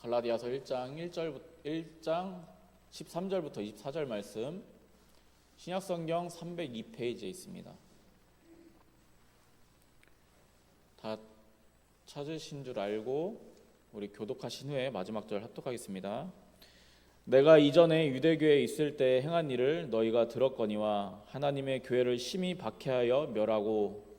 갈라디아서 1장 13절부터 24절 말씀, 신약성경 302페이지에 있습니다. 다 찾으신 줄 알고 우리 교독하신 후에 마지막 절 합독하겠습니다. 내가 이전에 유대교에 있을 때 행한 일을 너희가 들었거니와 하나님의 교회를 심히 박해하여 멸하고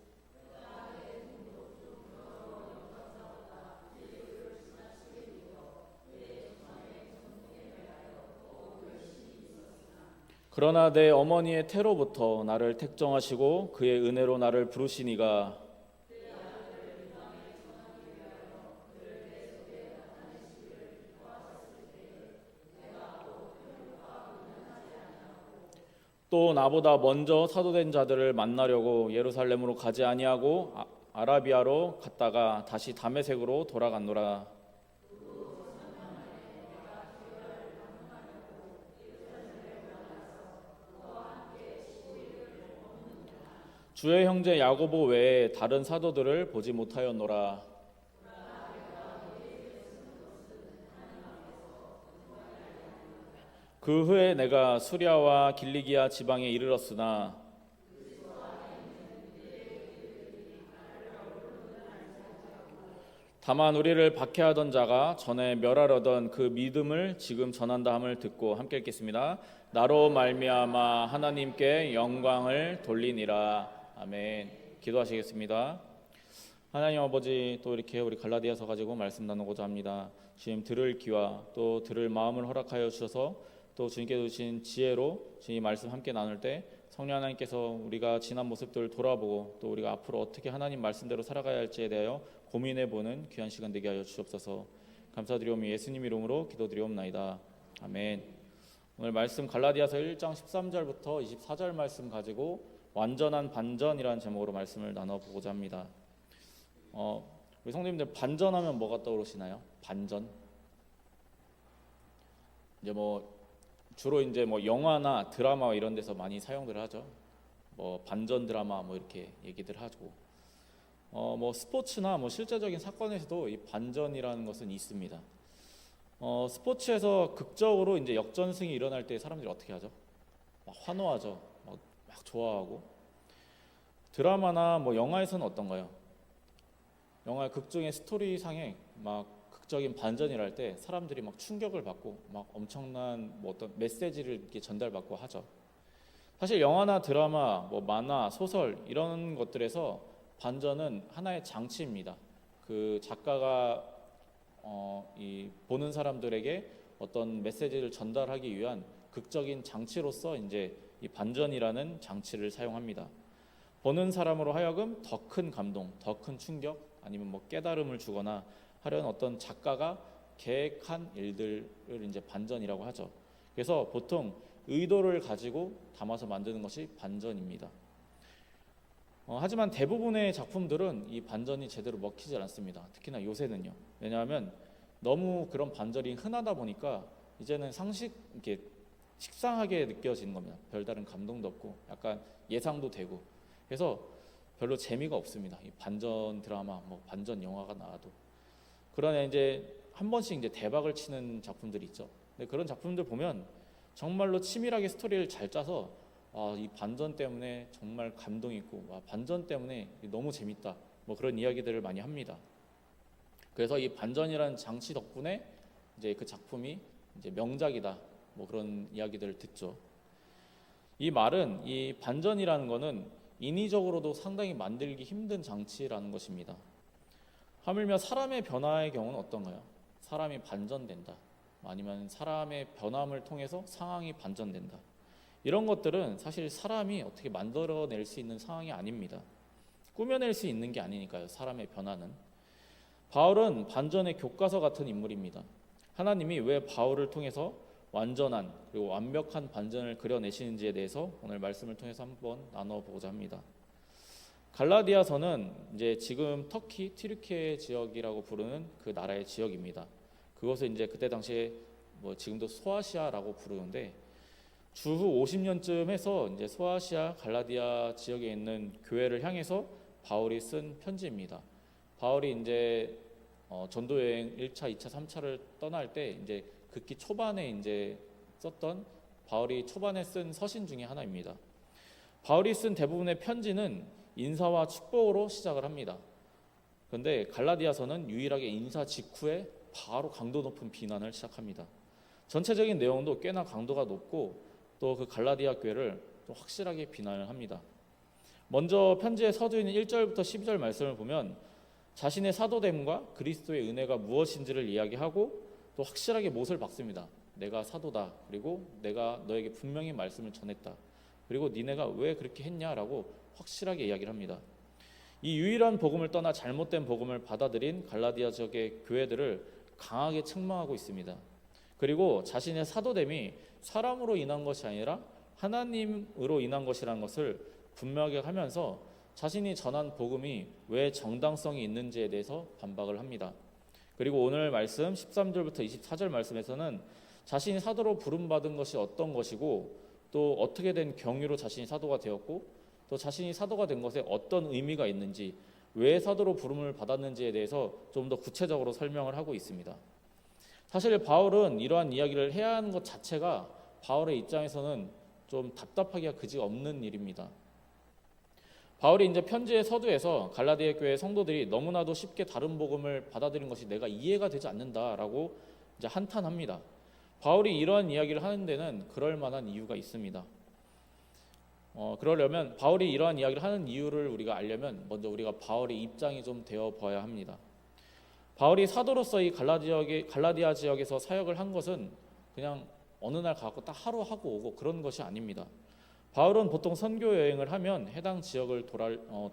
그러나 내 어머니의 태로부터 나를 택정하시고 그의 은혜로 나를 부르시니가 또 나보다 먼저 사도된 자들을 만나려고 예루살렘으로 가지 아니하고 아라비아로 갔다가 다시 다메섹으로 돌아갔노라. 주의 형제 야고보 외에 다른 사도들을 보지 못하였노라. 그 후에 내가 수리아와 길리기아 지방에 이르렀으나 다만 우리를 박해하던 자가 전에 멸하려던 그 믿음을 지금 전한다 함을 듣고 함께 읽겠습니다. 나로 말미암아 하나님께 영광을 돌리니라. 아멘. 기도하시겠습니다. 하나님 아버지, 또 이렇게 우리 갈라디아서 가지고 말씀 나누고자 합니다. 주님, 들을 귀와 또 들을 마음을 허락하여 주셔서 또 주님께 주신 지혜로 주님 말씀 함께 나눌 때 성령 하나님께서 우리가 지난 모습들을 돌아보고 또 우리가 앞으로 어떻게 하나님 말씀대로 살아가야 할지에 대하여 고민해보는 귀한 시간 되게 하여 주옵소서. 감사드리오며 예수님 이름으로 기도드리옵나이다. 아멘. 오늘 말씀 갈라디아서 1장 13절부터 24절 말씀 가지고 완전한 반전이라는 제목으로 말씀을 나눠보고자 합니다. 우리 성도님들, 반전하면 뭐가 떠오르시나요? 반전? 이제 주로 이제 영화나 드라마 이런 데서 많이 사용들 하죠. 반전 드라마 이렇게 얘기들 하고, 스포츠나 실제적인 사건에서도 이 반전이라는 것은 있습니다. 스포츠에서 극적으로 이제 역전승이 일어날 때 사람들이 어떻게 하죠? 막 환호하죠. 막 좋아하고. 드라마나 영화에서는 어떤가요? 영화 극중의 스토리상에 막 극적인 반전이라 할 때 사람들이 막 충격을 받고 막 엄청난 어떤 메시지를 이렇게 전달받고 하죠. 사실 영화나 드라마, 만화, 소설 이런 것들에서 반전은 하나의 장치입니다. 그 작가가 이 보는 사람들에게 어떤 메시지를 전달하기 위한 극적인 장치로서 이제 이 반전이라는 장치를 사용합니다. 보는 사람으로 하여금 더 큰 감동, 더 큰 충격, 아니면 깨달음을 주거나 하려는 어떤 작가가 계획한 일들을 이제 반전이라고 하죠. 그래서 보통 의도를 가지고 담아서 만드는 것이 반전입니다. 하지만 대부분의 작품들은 이 반전이 제대로 먹히지 않습니다. 특히나 요새는요. 왜냐하면 너무 그런 반전이 흔하다 보니까 이제는 이렇게 식상하게 느껴지는 겁니다. 별다른 감동도 없고 약간 예상도 되고, 그래서 별로 재미가 없습니다. 이 반전 드라마, 반전 영화가 나와도. 그러나 이제 한 번씩 이제 대박을 치는 작품들이 있죠. 근데 그런 작품들 보면 정말로 치밀하게 스토리를 잘 짜서 이 반전 때문에 정말 감동이 있고, 반전 때문에 너무 재밌다, 그런 이야기들을 많이 합니다. 그래서 이 반전이라는 장치 덕분에 이제 그 작품이 이제 명작이다, 그런 이야기들을 듣죠. 이 말은 이 반전이라는 거는 인위적으로도 상당히 만들기 힘든 장치라는 것입니다. 하물며 사람의 변화의 경우는 어떤가요? 사람이 반전된다, 아니면 사람의 변함을 통해서 상황이 반전된다. 이런 것들은 사실 사람이 어떻게 만들어낼 수 있는 상황이 아닙니다. 꾸며낼 수 있는 게 아니니까요. 사람의 변화는. 바울은 반전의 교과서 같은 인물입니다. 하나님이 왜 바울을 통해서 완전한 그리고 완벽한 반전을 그려내시는지에 대해서 오늘 말씀을 통해서 한번 나눠보고자 합니다. 갈라디아서는 이제 지금 터키 튀르키예 지역이라고 부르는 그 나라의 지역입니다. 그것을 이제 그때 당시에 지금도 소아시아라고 부르는데, 주후 50년쯤 해서 이제 소아시아 갈라디아 지역에 있는 교회를 향해서 바울이 쓴 편지입니다. 바울이 이제 전도 여행 1차, 2차, 3차를 떠날 때 이제 극기 초반에 이제 썼던 바울이 초반에 쓴 서신 중에 하나입니다. 바울이 쓴 대부분의 편지는 인사와 축복으로 시작을 합니다. 그런데 갈라디아서는 유일하게 인사 직후에 바로 강도 높은 비난을 시작합니다. 전체적인 내용도 꽤나 강도가 높고 또 그 갈라디아 교회를 또 확실하게 비난을 합니다. 먼저 편지의 서두인 1절부터 12절 말씀을 보면 자신의 사도됨과 그리스도의 은혜가 무엇인지를 이야기하고 또 확실하게 못을 박습니다. 내가 사도다. 그리고 내가 너에게 분명히 말씀을 전했다. 그리고 니네가 왜 그렇게 했냐라고 확실하게 이야기를 합니다. 이 유일한 복음을 떠나 잘못된 복음을 받아들인 갈라디아 지역의 교회들을 강하게 책망하고 있습니다. 그리고 자신의 사도됨이 사람으로 인한 것이 아니라 하나님으로 인한 것이라는 것을 분명하게 하면서 자신이 전한 복음이 왜 정당성이 있는지에 대해서 반박을 합니다. 그리고 오늘 말씀 13절부터 24절 말씀에서는 자신이 사도로 부름받은 것이 어떤 것이고 또 어떻게 된 경위로 자신이 사도가 되었고 또 자신이 사도가 된 것에 어떤 의미가 있는지 왜 사도로 부름을 받았는지에 대해서 좀 더 구체적으로 설명을 하고 있습니다. 사실 바울은 이러한 이야기를 해야 하는 것 자체가 바울의 입장에서는 좀 답답하기가 그지 없는 일입니다. 바울이 이제 편지의 서두에서 갈라디아 교회 성도들이 너무나도 쉽게 다른 복음을 받아들인 것이 내가 이해가 되지 않는다라고 이제 한탄합니다. 바울이 이러한 이야기를 하는 데는 그럴 만한 이유가 있습니다. 그러려면 바울이 이러한 이야기를 하는 이유를 우리가 알려면 먼저 우리가 바울의 입장이 좀 되어 봐야 합니다. 바울이 사도로서 이 갈라디아 지역에서 사역을 한 것은 그냥 어느 날 가고 딱 하루 하고 오고 그런 것이 아닙니다. 바울은 보통 선교 여행을 하면 해당 지역을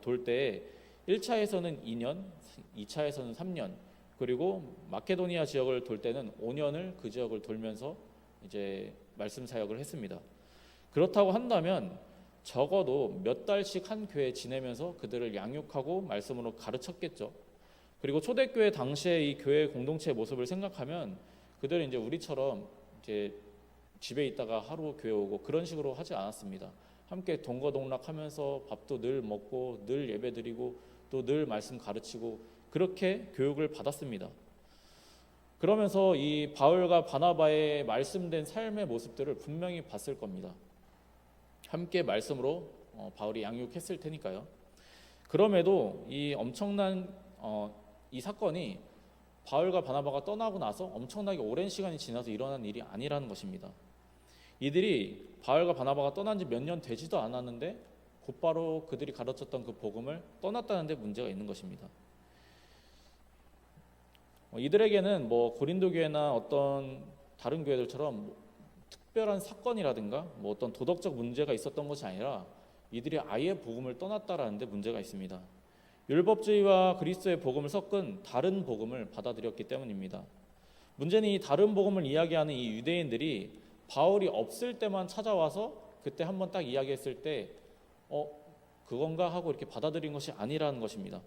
돌 때에 1차에서는 2년, 2차에서는 3년, 그리고 마케도니아 지역을 돌 때는 5년을 그 지역을 돌면서 이제 말씀 사역을 했습니다. 그렇다고 한다면 적어도 몇 달씩 한 교회에 지내면서 그들을 양육하고 말씀으로 가르쳤겠죠. 그리고 초대교회 당시에 이 교회 공동체의 모습을 생각하면 그들은 이제 우리처럼 이제 집에 있다가 하루 교회 오고 그런 식으로 하지 않았습니다. 함께 동거동락하면서 밥도 늘 먹고 늘 예배드리고 또 늘 말씀 가르치고 그렇게 교육을 받았습니다. 그러면서 이 바울과 바나바의 말씀된 삶의 모습들을 분명히 봤을 겁니다. 함께 말씀으로 바울이 양육했을 테니까요. 그럼에도 이 엄청난 이 사건이 바울과 바나바가 떠나고 나서 엄청나게 오랜 시간이 지나서 일어난 일이 아니라는 것입니다. 이들이 바울과 바나바가 떠난 지 몇 년 되지도 않았는데 곧바로 그들이 가르쳤던 그 복음을 떠났다는 데 문제가 있는 것입니다. 이들에게는 고린도 교회나 어떤 다른 교회들처럼 특별한 사건이라든가 어떤 도덕적 문제가 있었던 것이 아니라 이들이 아예 복음을 떠났다라는 데 문제가 있습니다. 율법주의와 그리스도의 복음을 섞은 다른 복음을 받아들였기 때문입니다. 문제는 이 다른 복음을 이야기하는 이 유대인들이 바울이 없을 때만 찾아와서 그때 한번 딱 이야기했을 때 그건가 하고 이렇게 받아들인 것이 아니라는 것입니다.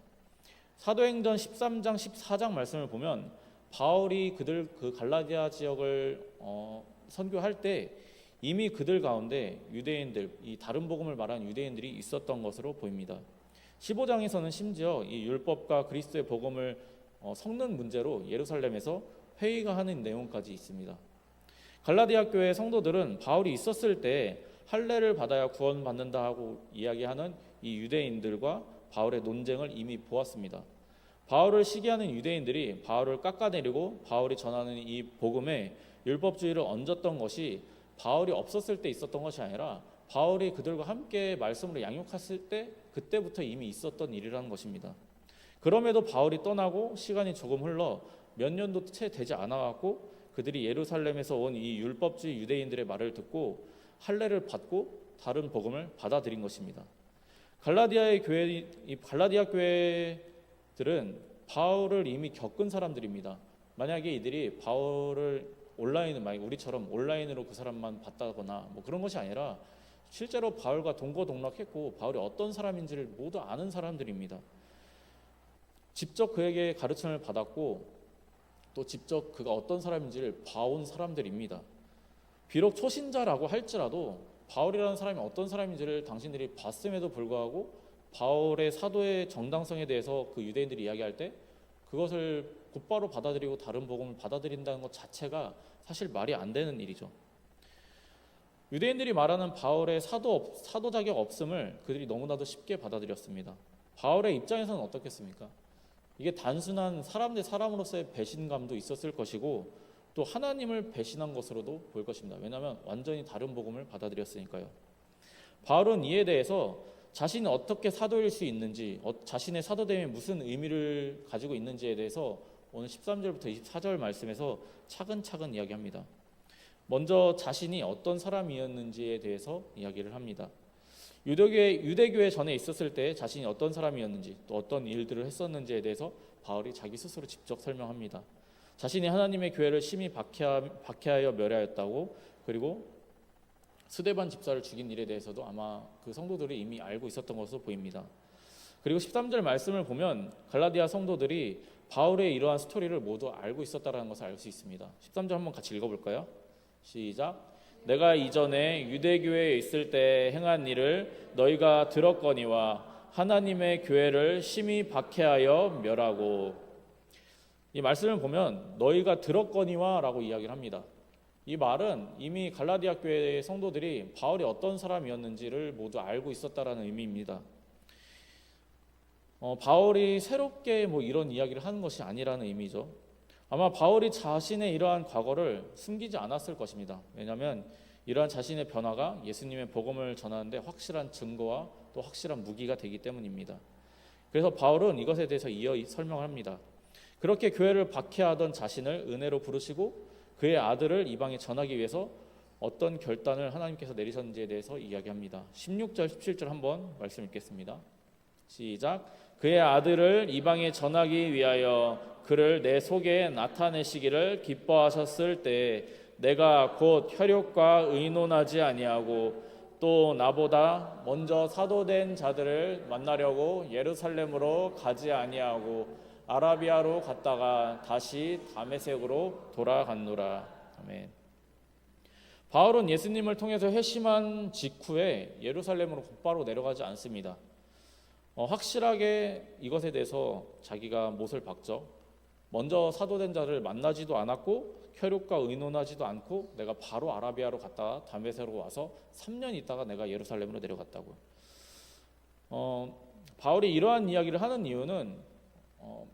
사도행전 13장 14장 말씀을 보면 바울이 그 갈라디아 지역을 선교할 때 이미 그들 가운데 유대인들, 이 다른 복음을 말하는 유대인들이 있었던 것으로 보입니다. 15장에서는 심지어 이 율법과 그리스도의 복음을 섞는 문제로 예루살렘에서 회의가 하는 내용까지 있습니다. 갈라디아 교회 성도들은 바울이 있었을 때 할례를 받아야 구원받는다 하고 이야기하는 이 유대인들과 바울의 논쟁을 이미 보았습니다. 바울을 시기하는 유대인들이 바울을 깎아내리고 바울이 전하는 이 복음에 율법주의를 얹었던 것이 바울이 없었을 때 있었던 것이 아니라 바울이 그들과 함께 말씀으로 양육했을 때 그때부터 이미 있었던 일이라는 것입니다. 그럼에도 바울이 떠나고 시간이 조금 흘러 몇 년도 채 되지 않아갖고 그들이 예루살렘에서 온 이 율법주의 유대인들의 말을 듣고 할례를 받고 다른 복음을 받아들인 것입니다. 갈라디아 교회들은 바울을 이미 겪은 사람들입니다. 만약에 이들이 바울을 우리처럼 온라인으로 그 사람만 봤다거나 그런 것이 아니라 실제로 바울과 동거동락했고 바울이 어떤 사람인지를 모두 아는 사람들입니다. 직접 그에게 가르침을 받았고 또 직접 그가 어떤 사람인지를 봐온 사람들입니다. 비록 초신자라고 할지라도 바울이라는 사람이 어떤 사람인지를 당신들이 봤음에도 불구하고 바울의 사도의 정당성에 대해서 그 유대인들이 이야기할 때 그것을 곧바로 받아들이고 다른 복음을 받아들인다는 것 자체가 사실 말이 안 되는 일이죠. 유대인들이 말하는 바울의 사도 자격 없음을 그들이 너무나도 쉽게 받아들였습니다. 바울의 입장에서는 어떻겠습니까? 이게 단순한 사람 대 사람으로서의 배신감도 있었을 것이고 또 하나님을 배신한 것으로도 보일 것입니다. 왜냐하면 완전히 다른 복음을 받아들였으니까요. 바울은 이에 대해서 자신이 어떻게 사도일 수 있는지, 자신의 사도됨이 무슨 의미를 가지고 있는지에 대해서 오늘 13절부터 24절 말씀에서 차근차근 이야기합니다. 먼저 자신이 어떤 사람이었는지에 대해서 이야기를 합니다. 유대교회 전에 있었을 때 자신이 어떤 사람이었는지 또 어떤 일들을 했었는지에 대해서 바울이 자기 스스로 직접 설명합니다. 자신이 하나님의 교회를 심히 박해하여 멸하였다고, 그리고 스데반 집사를 죽인 일에 대해서도 아마 그 성도들이 이미 알고 있었던 것으로 보입니다. 그리고 13절 말씀을 보면 갈라디아 성도들이 바울의 이러한 스토리를 모두 알고 있었다는 것을 알 수 있습니다. 13절 한번 같이 읽어볼까요? 시작. 내가 이전에 유대교회에 있을 때 행한 일을 너희가 들었거니와 하나님의 교회를 심히 박해하여 멸하고. 이 말씀을 보면 너희가 들었거니와 라고 이야기를 합니다. 이 말은 이미 갈라디아 교회의 성도들이 바울이 어떤 사람이었는지를 모두 알고 있었다라는 의미입니다. 바울이 새롭게 이런 이야기를 하는 것이 아니라는 의미죠. 아마 바울이 자신의 이러한 과거를 숨기지 않았을 것입니다. 왜냐하면 이러한 자신의 변화가 예수님의 복음을 전하는데 확실한 증거와 또 확실한 무기가 되기 때문입니다. 그래서 바울은 이것에 대해서 이어 설명을 합니다. 그렇게 교회를 박해하던 자신을 은혜로 부르시고 그의 아들을 이방에 전하기 위해서 어떤 결단을 하나님께서 내리셨는지에 대해서 이야기합니다. 16절 17절 한번 말씀 읽겠습니다. 시작. 그의 아들을 이방에 전하기 위하여 그를 내 속에 나타내시기를 기뻐하셨을 때 내가 곧 혈육과 의논하지 아니하고 또 나보다 먼저 사도된 자들을 만나려고 예루살렘으로 가지 아니하고 아라비아로 갔다가 다시 다메섹으로 돌아갔노라. 아멘. 바울은 예수님을 통해서 회심한 직후에 예루살렘으로 곧바로 내려가지 않습니다. 확실하게 이것에 대해서 자기가 못을 박죠. 먼저 사도된 자를 만나지도 않았고 혈육과 의논하지도 않고 내가 바로 아라비아로 갔다가 다메섹으로 와서 3년 있다가 내가 예루살렘으로 내려갔다고요. 바울이 이러한 이야기를 하는 이유는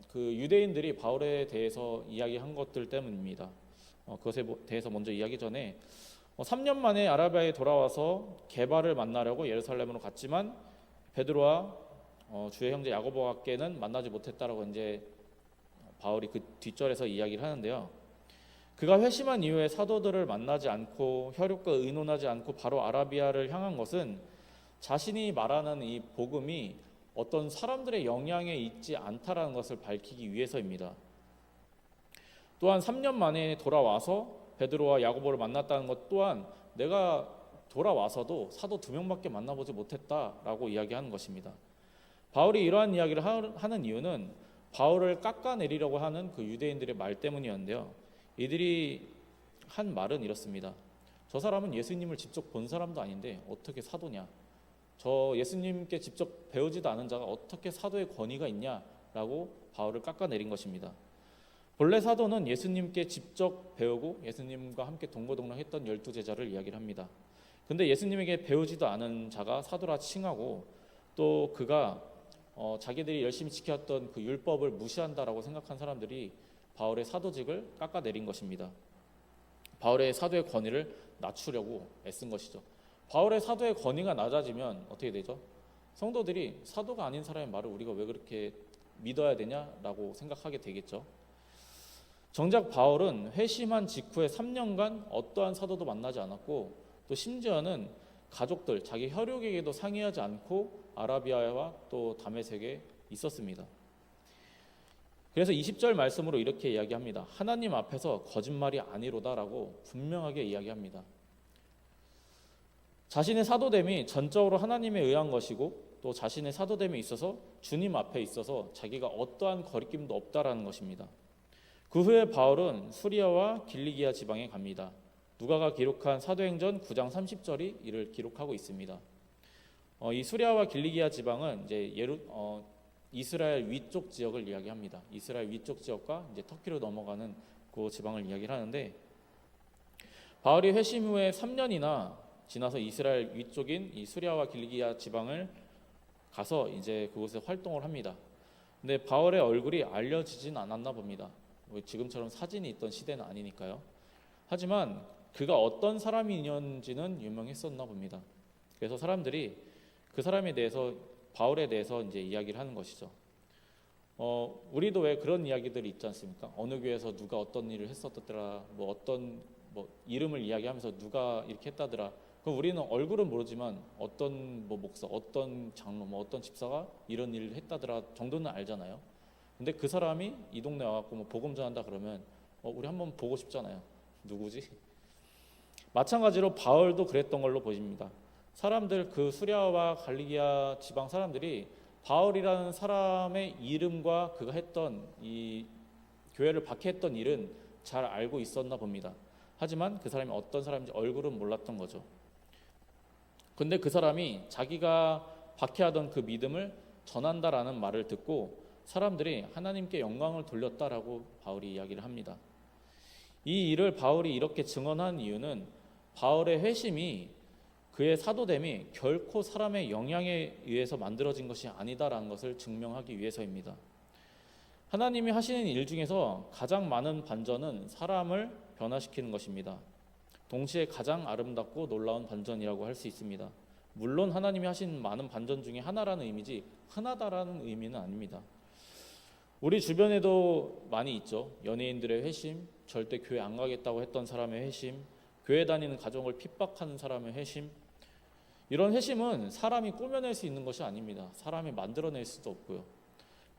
그 유대인들이 바울에 대해서 이야기한 것들 때문입니다. 그것에 대해서 먼저 이야기 전에 3년 만에 아라비아에 돌아와서 게바를 만나려고 예루살렘으로 갔지만 베드로와 주의 형제 야고보와께는 만나지 못했다라고 이제 바울이 그 뒷절에서 이야기를 하는데요. 그가 회심한 이후에 사도들을 만나지 않고 혈육과 의논하지 않고 바로 아라비아를 향한 것은 자신이 말하는 이 복음이 어떤 사람들의 영향에 있지 않다라는 것을 밝히기 위해서입니다. 또한 3년 만에 돌아와서 베드로와 야고보를 만났다는 것 또한 내가 돌아와서도 사도 2명밖에 만나보지 못했다라고 이야기하는 것입니다. 바울이 이러한 이야기를 하는 이유는 바울을 깎아내리려고 하는 그 유대인들의 말 때문이었는데요. 이들이 한 말은 이렇습니다. 저 사람은 예수님을 직접 본 사람도 아닌데 어떻게 사도냐? 저 예수님께 직접 배우지도 않은 자가 어떻게 사도의 권위가 있냐라고 바울을 깎아내린 것입니다. 본래 사도는 예수님께 직접 배우고 예수님과 함께 동고동락했던 12제자를 이야기를 합니다. 근데 예수님에게 배우지도 않은 자가 사도라 칭하고 또 그가 자기들이 열심히 지켰던 그 율법을 무시한다라고 생각한 사람들이 바울의 사도직을 깎아내린 것입니다. 바울의 사도의 권위를 낮추려고 애쓴 것이죠. 바울의 사도의 권위가 낮아지면 어떻게 되죠? 성도들이 사도가 아닌 사람의 말을 우리가 왜 그렇게 믿어야 되냐라고 생각하게 되겠죠. 정작 바울은 회심한 직후에 3년간 어떠한 사도도 만나지 않았고 또 심지어는 가족들, 자기 혈육에게도 상의하지 않고 아라비아와 또 다메섹에 있었습니다. 그래서 20절 말씀으로 이렇게 이야기합니다. 하나님 앞에서 거짓말이 아니로다라고 분명하게 이야기합니다. 자신의 사도됨이 전적으로 하나님에 의한 것이고 또 자신의 사도됨에 있어서 주님 앞에 있어서 자기가 어떠한 거리낌도 없다라는 것입니다. 그 후에 바울은 수리아와 길리기아 지방에 갑니다. 누가가 기록한 사도행전 9장 30절이 이를 기록하고 있습니다. 이 수리아와 길리기아 지방은 이제 이스라엘 위쪽 지역을 이야기합니다. 이스라엘 위쪽 지역과 이제 터키로 넘어가는 그 지방을 이야기를 하는데, 바울이 회심 후에 3년이나 지나서 이스라엘 위쪽인 이 수리아와 길기야 지방을 가서 이제 그곳에 활동을 합니다. 근데 바울의 얼굴이 알려지진 않았나 봅니다. 지금처럼 사진이 있던 시대는 아니니까요. 하지만 그가 어떤 사람이었는지는 유명했었나 봅니다. 그래서 사람들이 그 사람에 대해서, 바울에 대해서 이제 이야기를 하는 것이죠. 우리도 왜 그런 이야기들이 있지 않습니까? 어느 교회에서 누가 어떤 일을 했었더라, 어떤 이름을 이야기하면서 누가 이렇게 했다더라. 그럼 우리는 얼굴은 모르지만 어떤 목사, 어떤 장로, 어떤 집사가 이런 일을 했다더라 정도는 알잖아요. 근데 그 사람이 이 동네 와갖고 복음 전한다 그러면 우리 한번 보고 싶잖아요. 누구지? 마찬가지로 바울도 그랬던 걸로 보입니다. 사람들, 그 수리아와 갈리기아 지방 사람들이 바울이라는 사람의 이름과 그가 했던 이 교회를 박해했던 일은 잘 알고 있었나 봅니다. 하지만 그 사람이 어떤 사람인지 얼굴은 몰랐던 거죠. 근데 그 사람이 자기가 박해하던 그 믿음을 전한다라는 말을 듣고 사람들이 하나님께 영광을 돌렸다라고 바울이 이야기를 합니다. 이 일을 바울이 이렇게 증언한 이유는 바울의 회심이, 그의 사도됨이 결코 사람의 영향에 의해서 만들어진 것이 아니다라는 것을 증명하기 위해서입니다. 하나님이 하시는 일 중에서 가장 많은 반전은 사람을 변화시키는 것입니다. 동시에 가장 아름답고 놀라운 반전이라고 할 수 있습니다. 물론 하나님이 하신 많은 반전 중에 하나라는 의미지 흔하다라는 의미는 아닙니다. 우리 주변에도 많이 있죠. 연예인들의 회심, 절대 교회 안 가겠다고 했던 사람의 회심, 교회 다니는 가정을 핍박하는 사람의 회심. 이런 회심은 사람이 꾸며낼 수 있는 것이 아닙니다. 사람이 만들어낼 수도 없고요.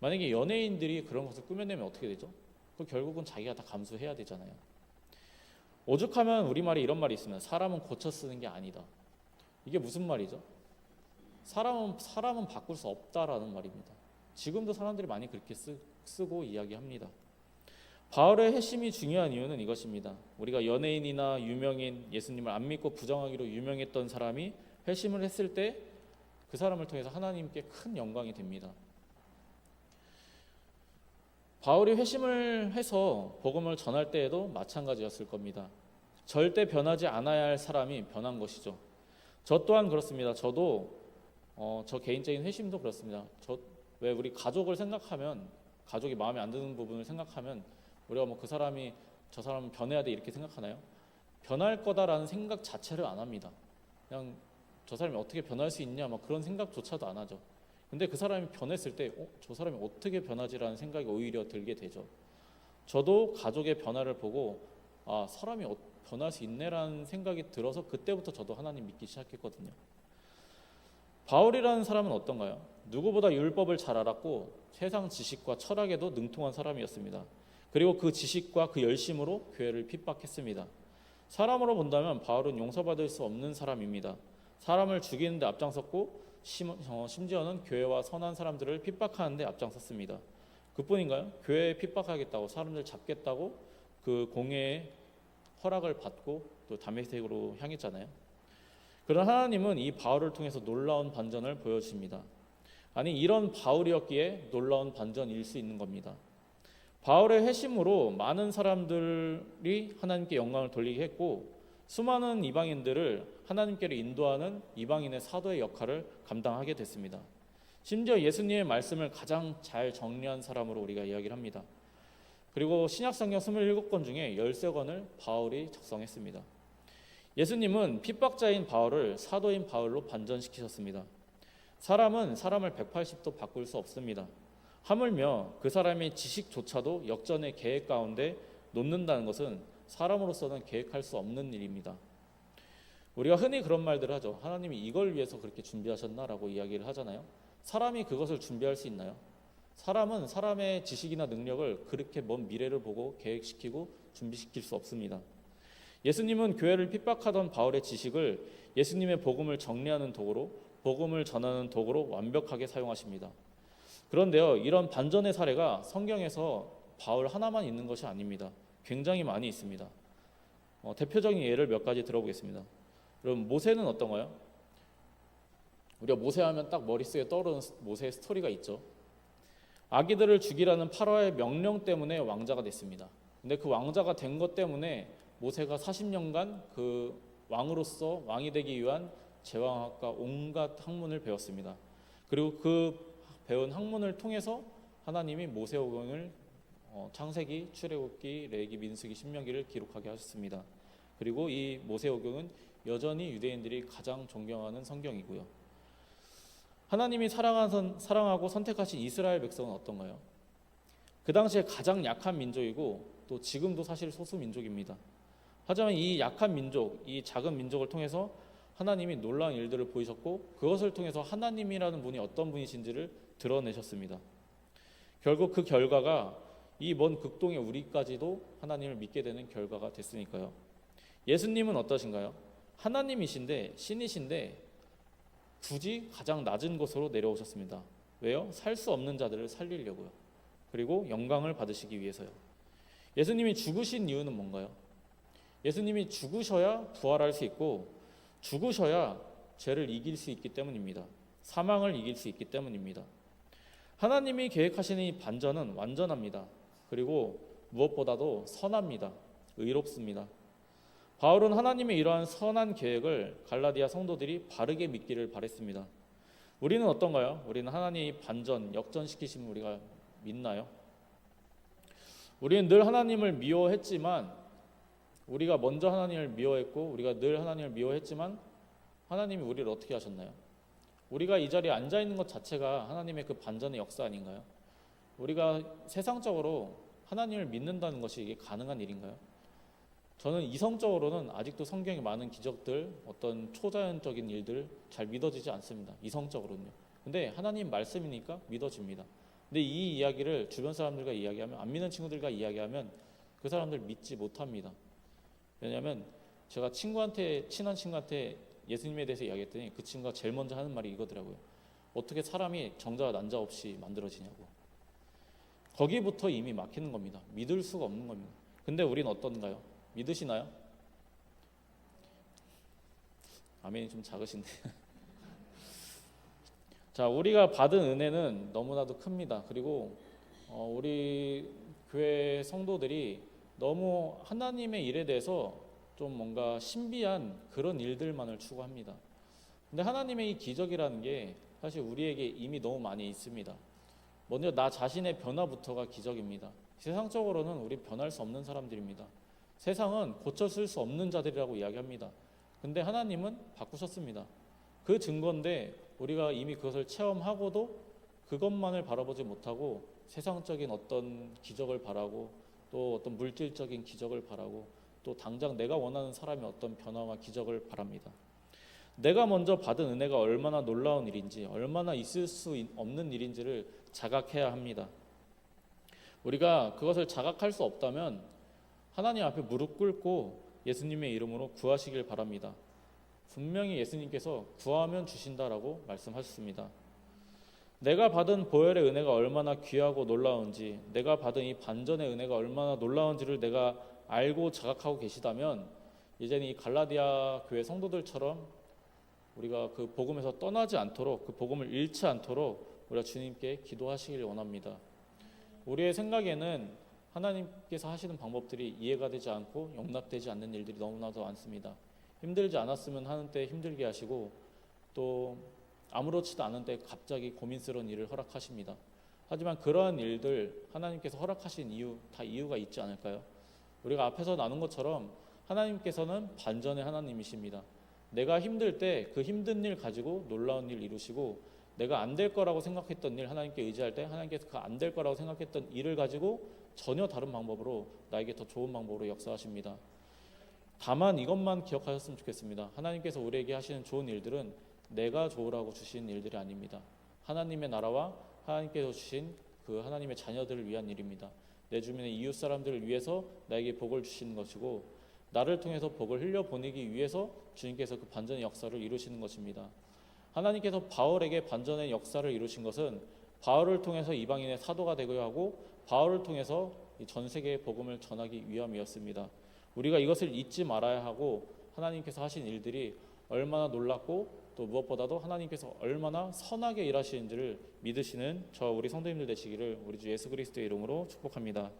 만약에 연예인들이 그런 것을 꾸며내면 어떻게 되죠? 그 결국은 자기가 다 감수해야 되잖아요. 오죽하면 우리말에 이런 말이 있습니다. 사람은 고쳐 쓰는 게 아니다. 이게 무슨 말이죠? 사람은 바꿀 수 없다라는 말입니다. 지금도 사람들이 많이 그렇게 쓰고 이야기합니다. 바울의 회심이 중요한 이유는 이것입니다. 우리가 연예인이나 유명인, 예수님을 안 믿고 부정하기로 유명했던 사람이 회심을 했을 때 그 사람을 통해서 하나님께 큰 영광이 됩니다. 바울이 회심을 해서 복음을 전할 때에도 마찬가지였을 겁니다. 절대 변하지 않아야 할 사람이 변한 것이죠. 저 또한 그렇습니다. 저도 저 개인적인 회심도 그렇습니다. 왜 우리 가족을 생각하면, 가족이 마음에 안 드는 부분을 생각하면 우리가 그 사람이, 저 사람은 변해야 돼 이렇게 생각하나요? 변할 거다라는 생각 자체를 안 합니다. 그냥 저 사람이 어떻게 변할 수 있냐 그런 생각조차도 안 하죠. 근데 그 사람이 변했을 때 저 사람이 어떻게 변하지라는 생각이 오히려 들게 되죠. 저도 가족의 변화를 보고 사람이 변할 수 있네라는 생각이 들어서 그때부터 저도 하나님 믿기 시작했거든요. 바울이라는 사람은 어떤가요? 누구보다 율법을 잘 알았고 세상 지식과 철학에도 능통한 사람이었습니다. 그리고 그 지식과 그 열심으로 교회를 핍박했습니다. 사람으로 본다면 바울은 용서받을 수 없는 사람입니다. 사람을 죽이는 데 앞장섰고 심지어는 교회와 선한 사람들을 핍박하는 데 앞장섰습니다. 그뿐인가요? 교회에 핍박하겠다고, 사람들 잡겠다고 그 공회의 허락을 받고 또 다메섹으로 향했잖아요. 그러나 하나님은 이 바울을 통해서 놀라운 반전을 보여주십니다. 아니, 이런 바울이었기에 놀라운 반전일 수 있는 겁니다. 바울의 회심으로 많은 사람들이 하나님께 영광을 돌리게 했고 수많은 이방인들을 하나님께로 인도하는 이방인의 사도의 역할을 감당하게 됐습니다. 심지어 예수님의 말씀을 가장 잘 정리한 사람으로 우리가 이야기를 합니다. 그리고 신약성경 27권 중에 13권을 바울이 작성했습니다. 예수님은 핍박자인 바울을 사도인 바울로 반전시키셨습니다. 사람은 사람을 180도 바꿀 수 없습니다. 하물며 그 사람의 지식조차도 역전의 계획 가운데 놓는다는 것은 사람으로서는 계획할 수 없는 일입니다. 우리가 흔히 그런 말들을 하죠. 하나님이 이걸 위해서 그렇게 준비하셨나라고 이야기를 하잖아요. 사람이 그것을 준비할 수 있나요? 사람은 사람의 지식이나 능력을 그렇게 먼 미래를 보고 계획시키고 준비시킬 수 없습니다. 예수님은 교회를 핍박하던 바울의 지식을 예수님의 복음을 정리하는 도구로, 복음을 전하는 도구로 완벽하게 사용하십니다. 그런데요, 이런 반전의 사례가 성경에서 바울 하나만 있는 것이 아닙니다. 굉장히 많이 있습니다. 대표적인 예를 몇 가지 들어보겠습니다. 그럼 모세는 어떤가요? 우리가 모세 하면 딱 머릿속에 떠오르는 모세의 스토리가 있죠. 아기들을 죽이라는 파라오의 명령 때문에 왕자가 됐습니다. 근데 그 왕자가 된 것 때문에 모세가 40년간 그 왕으로서 왕이 되기 위한 제왕학과 온갖 학문을 배웠습니다. 그리고 그 배운 학문을 통해서 하나님이 모세오경을 창세기, 출애굽기, 레위기, 민수기, 신명기를 기록하게 하셨습니다. 그리고 이 모세오경은 여전히 유대인들이 가장 존경하는 성경이고요. 하나님이 사랑하고 선택하신 이스라엘 백성은 어떤가요? 그 당시에 가장 약한 민족이고 또 지금도 사실 소수 민족입니다. 하지만 이 약한 민족, 이 작은 민족을 통해서 하나님이 놀라운 일들을 보이셨고 그것을 통해서 하나님이라는 분이 어떤 분이신지를 드러내셨습니다. 결국 그 결과가 이 먼 극동의 우리까지도 하나님을 믿게 되는 결과가 됐으니까요. 예수님은 어떠신가요? 하나님이신데 신이신데 굳이 가장 낮은 곳으로 내려오셨습니다. 왜요? 살 수 없는 자들을 살리려고요. 그리고 영광을 받으시기 위해서요. 예수님이 죽으신 이유는 뭔가요? 예수님이 죽으셔야 부활할 수 있고 죽으셔야 죄를 이길 수 있기 때문입니다. 사망을 이길 수 있기 때문입니다. 하나님이 계획하시는 이 반전은 완전합니다. 그리고 무엇보다도 선합니다. 의롭습니다. 바울은 하나님의 이러한 선한 계획을 갈라디아 성도들이 바르게 믿기를 바랬습니다. 우리는 어떤가요? 우리는 하나님이 반전, 역전시키심을 우리가 믿나요? 우리는 늘 하나님을 미워했지만 우리가 먼저 하나님을 미워했고 우리가 늘 하나님을 미워했지만 하나님이 우리를 어떻게 하셨나요? 우리가 이 자리에 앉아있는 것 자체가 하나님의 그 반전의 역사 아닌가요? 우리가 세상적으로 하나님을 믿는다는 것이 이게 가능한 일인가요? 저는 이성적으로는 아직도 성경에 많은 기적들, 어떤 초자연적인 일들 잘 믿어지지 않습니다. 이성적으로는요. 근데 하나님 말씀이니까 믿어집니다. 근데 이 이야기를 주변 사람들과 이야기하면, 안 믿는 친구들과 이야기하면 그 사람들 믿지 못합니다. 왜냐하면 제가 친한 친구한테 예수님에 대해서 이야기했더니 그 친구가 제일 먼저 하는 말이 이거더라고요. 어떻게 사람이 정자와 난자 없이 만들어지냐고. 거기부터 이미 막히는 겁니다. 믿을 수가 없는 겁니다. 근데 우리는 어떤가요? 믿으시나요? 아멘이 좀 작으신데. 자, 우리가 받은 은혜는 너무나도 큽니다. 그리고 우리 교회 성도들이 너무 하나님의 일에 대해서 좀 뭔가 신비한 그런 일들만을 추구합니다. 근데 하나님의 이 기적이라는 게 사실 우리에게 이미 너무 많이 있습니다. 먼저 나 자신의 변화부터가 기적입니다. 세상적으로는 우리 변할 수 없는 사람들입니다. 세상은 고쳐쓸 수 없는 자들이라고 이야기합니다. 근데 하나님은 바꾸셨습니다. 그 증거인데 우리가 이미 그것을 체험하고도 그것만을 바라보지 못하고 세상적인 어떤 기적을 바라고 또 어떤 물질적인 기적을 바라고 또 당장 내가 원하는 사람의 어떤 변화와 기적을 바랍니다. 내가 먼저 받은 은혜가 얼마나 놀라운 일인지, 얼마나 있을 수 없는 일인지를 자각해야 합니다. 우리가 그것을 자각할 수 없다면 하나님 앞에 무릎 꿇고 예수님의 이름으로 구하시길 바랍니다. 분명히 예수님께서 구하면 주신다라고 말씀하셨습니다. 내가 받은 보혈의 은혜가 얼마나 귀하고 놀라운지, 내가 받은 이 반전의 은혜가 얼마나 놀라운지를 내가 알고 자각하고 계시다면 이제는 이 갈라디아 교회 성도들처럼 우리가 그 복음에서 떠나지 않도록, 그 복음을 잃지 않도록 우리가 주님께 기도하시길 원합니다. 우리의 생각에는 하나님께서 하시는 방법들이 이해가 되지 않고 용납되지 않는 일들이 너무나도 많습니다. 힘들지 않았으면 하는 때 힘들게 하시고 또 아무렇지도 않은 때 갑자기 고민스러운 일을 허락하십니다. 하지만 그러한 일들 하나님께서 허락하신 이유, 다 이유가 있지 않을까요? 우리가 앞에서 나눈 것처럼 하나님께서는 반전의 하나님이십니다. 내가 힘들 때 그 힘든 일 가지고 놀라운 일 이루시고, 내가 안 될 거라고 생각했던 일 하나님께 의지할 때 하나님께서 그 안 될 거라고 생각했던 일을 가지고 전혀 다른 방법으로 나에게 더 좋은 방법으로 역사하십니다. 다만 이것만 기억하셨으면 좋겠습니다. 하나님께서 우리에게 하시는 좋은 일들은 내가 좋으라고 주신 일들이 아닙니다. 하나님의 나라와 하나님께서 주신 그 하나님의 자녀들을 위한 일입니다. 내 주변의 이웃 사람들을 위해서 나에게 복을 주시는 것이고, 나를 통해서 복을 흘려보내기 위해서 주님께서 그 반전의 역사를 이루시는 것입니다. 하나님께서 바울에게 반전의 역사를 이루신 것은 바울을 통해서 이방인의 사도가 되게 하고 바울을 통해서 전 세계에 복음을 전하기 위함이었습니다. 우리가 이것을 잊지 말아야 하고, 하나님께서 하신 일들이 얼마나 놀랍고 또 무엇보다도 하나님께서 얼마나 선하게 일하시는지를 믿으시는 저 우리 성도님들 되시기를 우리 주 예수 그리스도의 이름으로 축복합니다.